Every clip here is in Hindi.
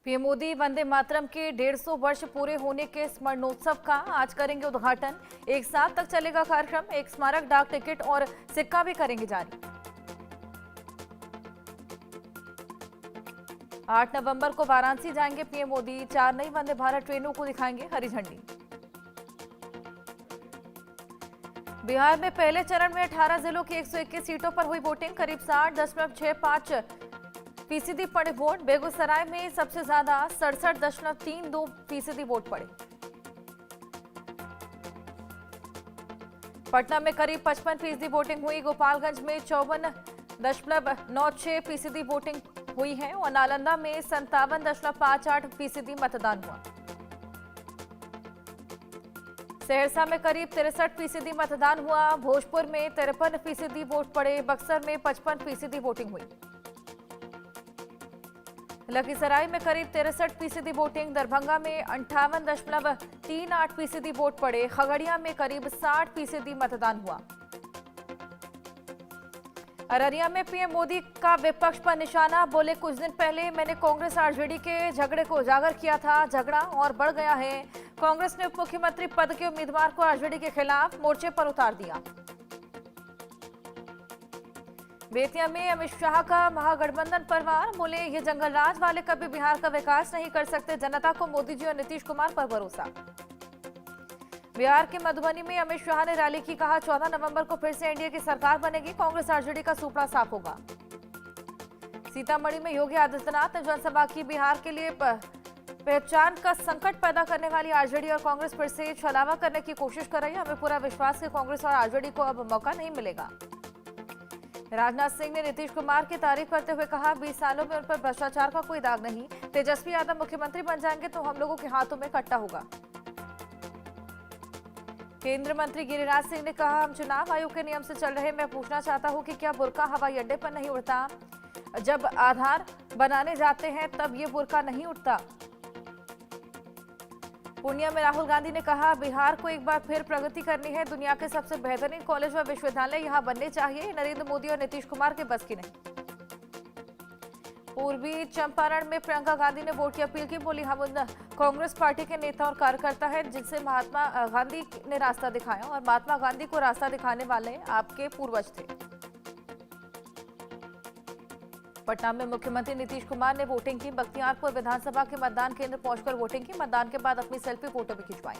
पीएम मोदी वंदे मातरम के 150 वर्ष पूरे होने के स्मरणोत्सव का आज करेंगे उद्घाटन। एक साल तक चलेगा कार्यक्रम। एक स्मारक डाक टिकट और सिक्का भी करेंगे जारी। 8 नवंबर को वाराणसी जाएंगे पीएम मोदी। 4 नई वंदे भारत ट्रेनों को दिखाएंगे हरी झंडी। बिहार में पहले चरण में 18 जिलों की 121 सीटों पर हुई वोटिंग। करीब 60.65% पड़े वोट। बेगूसराय में सबसे ज्यादा 67.32% वोट पड़े। पटना में करीब 55% वोटिंग हुई। गोपालगंज में 54.96% वोटिंग हुई है और नालंदा में 57.58% मतदान हुआ। सहरसा में करीब 63% मतदान हुआ। भोजपुर में 53% वोट पड़े। बक्सर में 55% वोटिंग हुई। लखीसराय में करीब 63% वोटिंग। दरभंगा में 58.38% वोट पड़े। खगड़िया में करीब 60% मतदान हुआ। अररिया में पीएम मोदी का विपक्ष पर निशाना। बोले, कुछ दिन पहले मैंने कांग्रेस आरजेडी के झगड़े को उजागर किया था। झगड़ा और बढ़ गया है। कांग्रेस ने उप मुख्यमंत्री पद के उम्मीदवार को आरजेडी के खिलाफ मोर्चे पर उतार दिया। बेतिया में अमित शाह का महागठबंधन पर वार। बोले, ये जंगलराज वाले कभी बिहार का विकास नहीं कर सकते। जनता को मोदी जी और नीतीश कुमार पर भरोसा। बिहार के मधुबनी में अमित शाह ने रैली की। कहा, 14 नवंबर को फिर से एनडीए की सरकार बनेगी। कांग्रेस आरजेडी का सुपड़ा साफ होगा। सीतामढ़ी में योगी आदित्यनाथ ने जनसभा की। बिहार के लिए पहचान का संकट पैदा करने वाली आरजेडी और कांग्रेस फिर से छलावा करने की कोशिश कर रही है। हमें पूरा विश्वास है कांग्रेस और आरजेडी को अब मौका नहीं मिलेगा। राजनाथ सिंह ने नीतीश कुमार की तारीफ करते हुए कहा, 20 सालों में उन पर भ्रष्टाचार का कोई दाग नहीं। तेजस्वी यादव मुख्यमंत्री बन जाएंगे तो हम लोगों के हाथों में कट्टा होगा। केंद्रीय मंत्री गिरिराज सिंह ने कहा, हम चुनाव आयोग के नियम से चल रहे। मैं पूछना चाहता हूं कि क्या बुर्का हवाई अड्डे पर नहीं उड़ता? जब आधार बनाने जाते हैं तब ये बुर्का नहीं उठता। पूर्णिया में राहुल गांधी ने कहा, बिहार को एक बार फिर प्रगति करनी है। दुनिया के सबसे बेहतरीन कॉलेज व विश्वविद्यालय यहां बनने चाहिए। नरेंद्र मोदी और नीतीश कुमार के बस की नहीं। पूर्वी चंपारण में प्रियंका गांधी ने वोट की अपील की। बोली, हम उन कांग्रेस पार्टी के नेता और कार्यकर्ता हैं जिनसे महात्मा गांधी ने रास्ता दिखाया और महात्मा गांधी को रास्ता दिखाने वाले आपके पूर्वज थे। पटना में मुख्यमंत्री नीतीश कुमार ने वोटिंग की। बख्तियारपुर विधानसभा के मतदान केंद्र पहुंचकर वोटिंग की। मतदान के बाद अपनी सेल्फी फोटो भी खिंचवाई।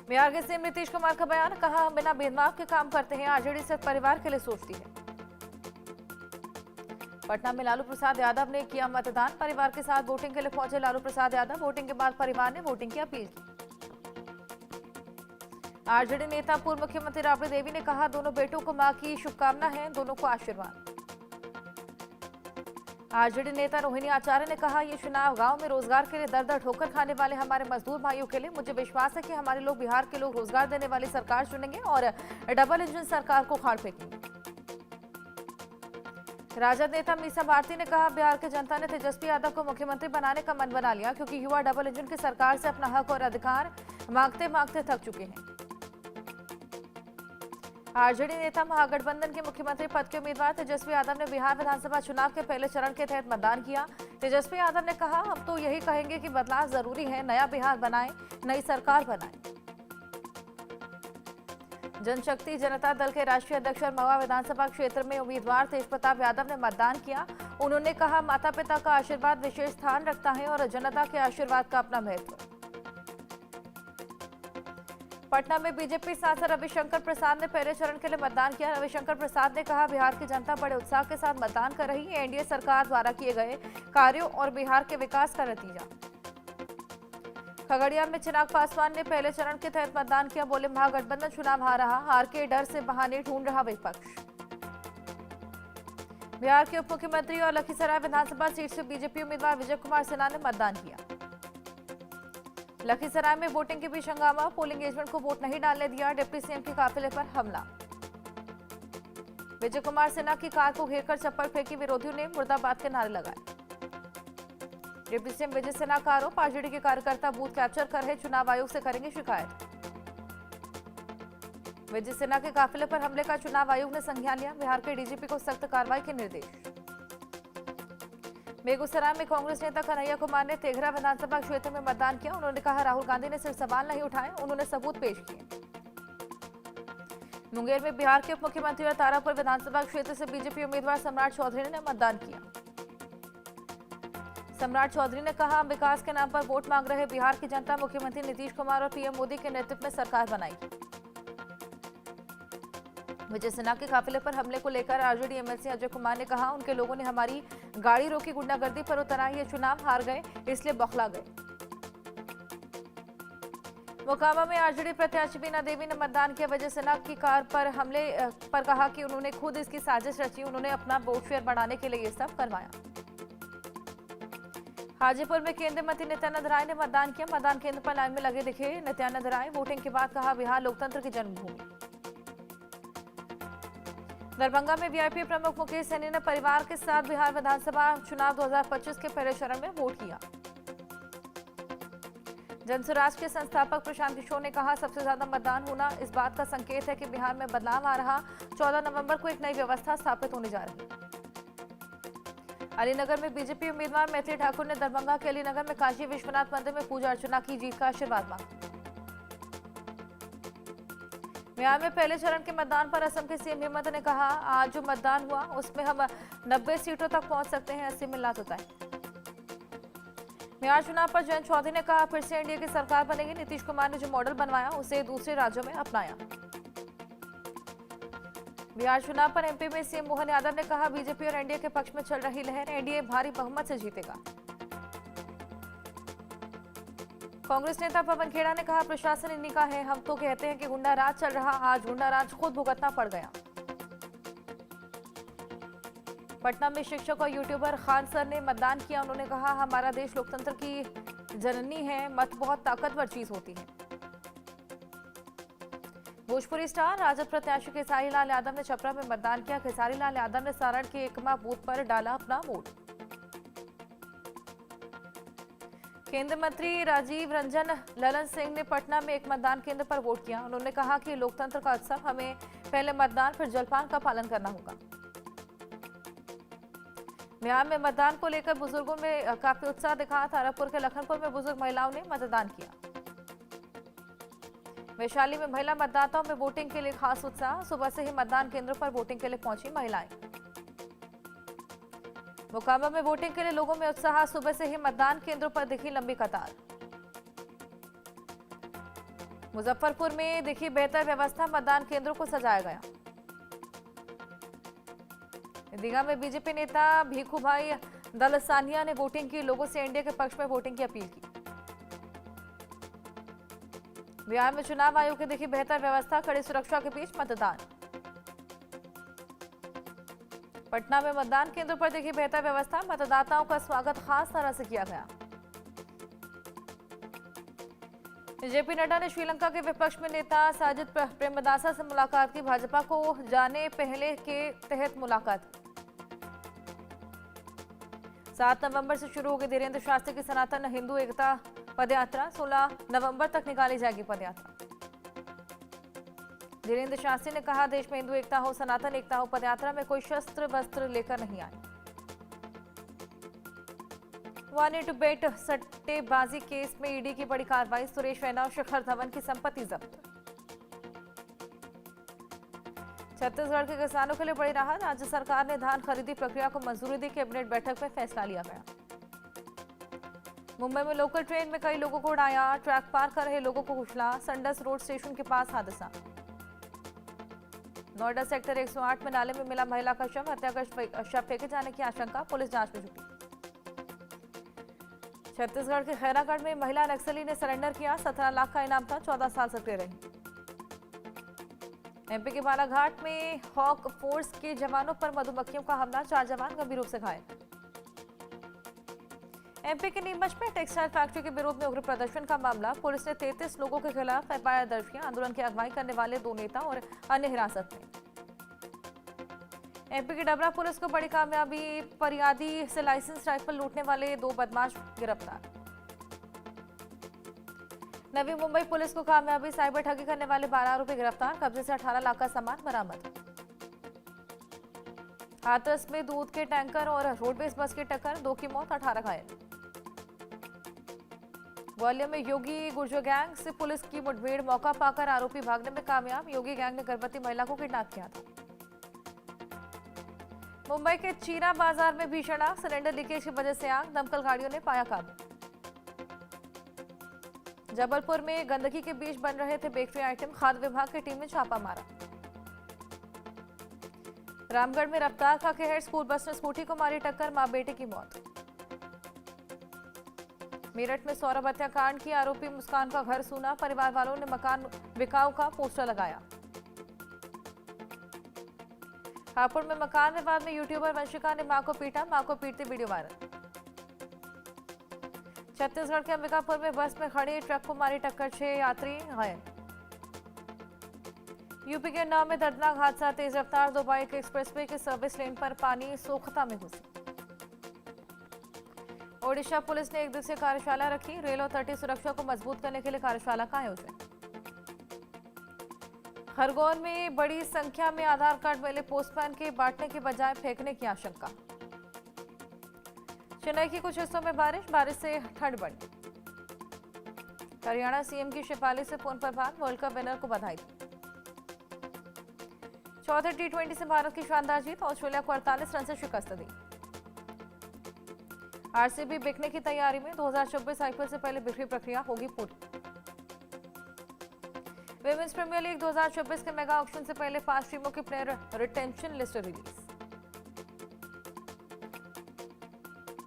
बिहार के सीएम नीतीश कुमार का बयान। कहा, हम बिना भेदभाव के काम करते हैं। आरजेडी सिर्फ परिवार के लिए सोचती है। पटना में लालू प्रसाद यादव ने किया मतदान। परिवार के साथ वोटिंग के लिए पहुंचे लालू प्रसाद यादव। वोटिंग के बाद परिवार ने वोटिंग की अपील की। आरजेडी नेता पूर्व मुख्यमंत्री राबड़ी देवी ने कहा, दोनों बेटों को मां की शुभकामना है। दोनों को आशीर्वाद। आरजेडी नेता रोहिणी आचार्य ने कहा, ये चुनाव गांव में रोजगार के लिए दर दर ठोकर खाने वाले हमारे मजदूर भाइयों के लिए। मुझे विश्वास है कि हमारे लोग बिहार के लोग रोजगार देने वाली सरकार चुनेंगे और डबल इंजन सरकार को उखाड़ फेंकेंगे। राजद नेता मीसा भारती ने कहा, बिहार की जनता ने तेजस्वी यादव को मुख्यमंत्री बनाने का मन बना लिया क्योंकि युवा डबल इंजन की सरकार से अपना हक और अधिकार मांगते मांगते थक चुके हैं। आरजेडी नेता महागठबंधन के मुख्यमंत्री पद के उम्मीदवार तेजस्वी यादव ने बिहार विधानसभा चुनाव के पहले चरण के तहत मतदान किया। तेजस्वी यादव ने कहा, हम तो यही कहेंगे कि बदलाव जरूरी है। नया बिहार बनाएं, नई सरकार बनाएं। जनशक्ति जनता दल के राष्ट्रीय अध्यक्ष और महुआ विधानसभा क्षेत्र में उम्मीदवार तेज प्रताप यादव ने मतदान किया। उन्होंने कहा, माता पिता का आशीर्वाद विशेष स्थान रखता है और जनता के आशीर्वाद का अपना महत्व। पटना में बीजेपी सांसद रविशंकर प्रसाद ने पहले चरण के लिए मतदान किया। रविशंकर प्रसाद ने कहा, बिहार की जनता बड़े उत्साह के साथ मतदान कर रही है। एनडीए सरकार द्वारा किए गए कार्यों और बिहार के विकास का नतीजा। खगड़िया में चिराग पासवान ने पहले चरण के तहत मतदान किया। बोले, महागठबंधन चुनाव हार रहा। हार के डर से बहाने ढूंढ रहा विपक्ष। बिहार के उप मुख्यमंत्री और लखीसराय विधानसभा सीट से बीजेपी उम्मीदवार विजय कुमार सिन्हा ने मतदान किया। लखीसराय में वोटिंग के बीच हंगामा। पोलिंग एजेंट को वोट नहीं डालने दिया। डिप्टी सीएम के काफिले पर हमला। विजय कुमार सिन्हा की कार को घेरकर चप्पल फेंकी। विरोधियों ने मुर्दाबाद के नारे लगाए। डिप्टी सीएम विजय सिन्हा का आरोप, आरजेडी के कार्यकर्ता बूथ कैप्चर कर रहे। चुनाव आयोग से करेंगे शिकायत। विजय सिन्हा के काफिले पर हमले का चुनाव आयोग ने संज्ञान लिया। बिहार के डीजीपी को सख्त कार्रवाई के निर्देश। बेगूसराय में कांग्रेस नेता कन्हैया कुमार ने तेघरा विधानसभा क्षेत्र में मतदान किया। उन्होंने कहा राहुल गांधी ने सिर्फ सवाल नहीं उठाए, उन्होंने सबूत पेश किए। मुंगेर में बिहार के उप मुख्यमंत्री और तारापुर विधानसभा क्षेत्र से बीजेपी उम्मीदवार सम्राट चौधरी ने मतदान किया। सम्राट चौधरी ने कहा विकास के नाम पर वोट मांग रहे बिहार की जनता मुख्यमंत्री नीतीश कुमार और पीएम मोदी के नेतृत्व में सरकार बनाएगी। विजय सिन्हा के काफिले पर हमले को लेकर आरजेडी एमएलसी अजय कुमार ने कहा उनके लोगों ने हमारी गाड़ी रोकी, गुंडागर्दी पर उतरा, ये चुनाव हार गए इसलिए बौखला गए। मोकामा में आरजेडी प्रत्याशी बीना देवी ने मतदान किया। विजय सिन्हा की कार पर हमले पर कहा कि उन्होंने खुद इसकी साजिश रची, उन्होंने अपना वोट शेयर बढ़ाने के लिए ये सब करवाया। हाजीपुर में केंद्रीय मंत्री नित्यानंद राय ने मतदान किया। मतदान केंद्र पर लाइन में लगे दिखे नित्यानंद राय। वोटिंग के बाद कहा बिहार लोकतंत्र की जन्मभूमि। दरभंगा में वीआईपी प्रमुख मुकेश सहनी ने परिवार के साथ बिहार विधानसभा चुनाव 2025 के पहले चरण में वोट किया। जनसुराज के संस्थापक प्रशांत किशोर ने कहा सबसे ज्यादा मतदान होना इस बात का संकेत है कि बिहार में बदलाव आ रहा। 14 नवंबर को एक नई व्यवस्था स्थापित होने जा रही। अलीनगर में बीजेपी उम्मीदवार मैथिली ठाकुर ने दरभंगा के अलीनगर में काशी विश्वनाथ मंदिर में पूजा अर्चना की, जीत का आशीर्वाद मांगा। बिहार में पहले चरण के मतदान पर असम के सीएम हेमंत ने कहा आज जो मतदान हुआ उसमें हम 90 सीटों तक पहुंच सकते हैं, 80 में लात होता है। बिहार चुनाव पर जयंत चौधरी ने कहा फिर से एनडीए की सरकार बनेगी। नीतीश कुमार ने जो मॉडल बनवाया उसे दूसरे राज्यों में अपनाया। बिहार चुनाव पर एमपी में सीएम मोहन यादव ने कहा बीजेपी और एनडीए के पक्ष में चल रही लहर, एनडीए भारी बहुमत से जीतेगा। कांग्रेस नेता पवन खेड़ा ने कहा प्रशासन इन्हीं का है, हम तो कहते हैं कि गुंडा राज चल रहा, आज गुंडा राज खुद भुगतना पड़ गया। पटना में शिक्षक और यूट्यूबर खान सर ने मतदान किया। उन्होंने कहा हमारा देश लोकतंत्र की जननी है, मत बहुत ताकतवर चीज होती है। भोजपुरी स्टार राजद प्रत्याशी खेसारी लाल यादव ने छपरा में मतदान किया। खेसारी लाल यादव ने सारण के एकमा बूथ पर डाला अपना वोट। केंद्रीय मंत्री राजीव रंजन ललन सिंह ने पटना में एक मतदान केंद्र पर वोट किया। उन्होंने कहा कि लोकतंत्र का उत्सव, हमें पहले मतदान फिर जलपान का पालन करना होगा। बिहार में मतदान को लेकर बुजुर्गों में काफी उत्साह दिखा। तारापुर के लखनपुर में बुजुर्ग महिलाओं ने मतदान किया। वैशाली में महिला मतदाताओं में वोटिंग के लिए खास उत्साह। सुबह से ही मतदान केंद्रों पर वोटिंग के लिए पहुंची महिलाएं। मोकामा में वोटिंग के लिए लोगों में उत्साह। सुबह से ही मतदान केंद्रों पर दिखी लंबी कतार। मुजफ्फरपुर में दिखी बेहतर व्यवस्था, मतदान केंद्रों को सजाया गया। दीघा में बीजेपी नेता भीखू भाई दलसानिया ने वोटिंग की, लोगों से एनडीए के पक्ष में वोटिंग की अपील की। बिहार में चुनाव आयोग की दिखी बेहतर व्यवस्था, कड़ी सुरक्षा के बीच मतदान। पटना में मतदान केंद्रों पर दिखी बेहतर व्यवस्था, मतदाताओं का स्वागत खास तरह से किया गया। जेपी नड्डा ने श्रीलंका के विपक्ष में नेता साजिद प्रेमदासा से मुलाकात की। भाजपा को जाने पहले के तहत मुलाकात की। 7 नवंबर से शुरू होगी धीरेन्द्र शास्त्री की सनातन हिंदू एकता पदयात्रा। 16 नवंबर तक निकाली जाएगी पदयात्रा। धीरेन्द्र शास्त्री ने कहा देश में हिंदू एकता हो, सनातन एकता हो, पदयात्रा में कोई शस्त्र वस्त्र लेकर नहीं आए। वानी टू बेट सट्टेबाजी केस में ईडी की बड़ी कार्रवाई। सुरेश रैना और शिखर धवन की संपत्ति जब्त। छत्तीसगढ़ के किसानों के लिए बड़ी राहत। राज्य सरकार ने धान खरीदी प्रक्रिया को मंजूरी दी। कैबिनेट बैठक में फैसला लिया गया। मुंबई में लोकल ट्रेन में कई लोगों को उड़ाया। ट्रैक पार कर रहे लोगों को कुचला। संडस रोड स्टेशन के पास हादसा। नोएडा सेक्टर 108 में नाले में मिला महिला का शव। हत्याग्रस्त शव फेंके जाने की आशंका, पुलिस जांच में जुटी। छत्तीसगढ़ के खैरागढ़ में महिला नक्सली ने सरेंडर किया। 17 लाख का इनाम था, 14 साल सक्रिय रही। एमपी के बालाघाट में हॉक फोर्स के जवानों पर मधुमक्खियों का हमला। 4 जवान गंभीर रूप से घायल। एमपी के नीमच में टेक्सटाइल फैक्ट्री के विरोध में उग्र प्रदर्शन का मामला। पुलिस ने 33 लोगों के खिलाफ एफआईआर दर्ज किया। आंदोलन की अगुवाई करने वाले 2 नेता और अन्य हिरासत में। एमपी की डबरा पुलिस को बड़ी कामयाबी। फरियादी से लाइसेंस राइफल लूटने वाले 2 बदमाश गिरफ्तार। नवी मुंबई पुलिस को कामयाबी। साइबर ठगी करने वाले 12 आरोपी गिरफ्तार। कब्जे से 18 लाख का सामान बरामद। हाथरस में दूध के टैंकर और रोडवेज बस की टक्कर, 2 की मौत, 18 घायल। ग्वालियर में योगी गुर्जर गैंग से पुलिस की मुठभेड़, मौका पाकर आरोपी भागने में कामयाब। योगी गैंग ने गर्भवती महिला को किडनैप किया था। मुंबई के चीना बाजार में भीषण आग, सिलेंडर लीकेज की वजह से आग, दमकल गाड़ियों ने पाया काबू। जबलपुर में गंदगी के बीच बन रहे थे बेकरी आइटम, खाद्य विभाग की टीम ने छापा मारा। रामगढ़ में रफ्तार का कहर, स्कूल बस ने स्कूटी को मारी टक्कर, मां बेटे की मौत। मेरठ में सौरभ हत्याकांड की आरोपी मुस्कान का घर सूना, परिवार वालों ने मकान बिकाऊ का पोस्टर लगाया। हापुड़ में मकान विवाद में यूट्यूबर वंशिका ने मां को पीटा, मां को पीटते वीडियो वायरल। छत्तीसगढ़ के अंबिकापुर में बस में खड़े ट्रक को मारी टक्कर, 6 यात्री घायल। यूपी के उन्नाव में दर्दनाक हादसा, तेज रफ्तार 2 बाइक एक्सप्रेसवे के सर्विस लेन पर पानी सोखता में घुसी। ओडिशा पुलिस ने 1 दिवसीय कार्यशाला रखी, रेल और तटीय सुरक्षा को मजबूत करने के लिए कार्यशाला का आयोजन। खरगोन में बड़ी संख्या में आधार कार्ड मिले, पोस्टमैन के बांटने के बजाय फेंकने की आशंका। चेन्नई के कुछ हिस्सों में बारिश से ठंड बढ़ी। हरियाणा सीएम की शिफाली से फोन पर बात, वर्ल्ड कप विनर को बधाई दी। चौथे T20 से भारत की शानदार जीत, ऑस्ट्रेलिया को 48 रन से शिकस्त दी। आरसीबी बिकने की तैयारी में, 2024 आईपीएल से पहले बिक्री प्रक्रिया होगी पूरी। विमेंस प्रीमियर लीग 2024 के मेगा ऑक्शन से पहले 5 टीमों की प्लेयर रिटेंशन लिस्ट रिलीज।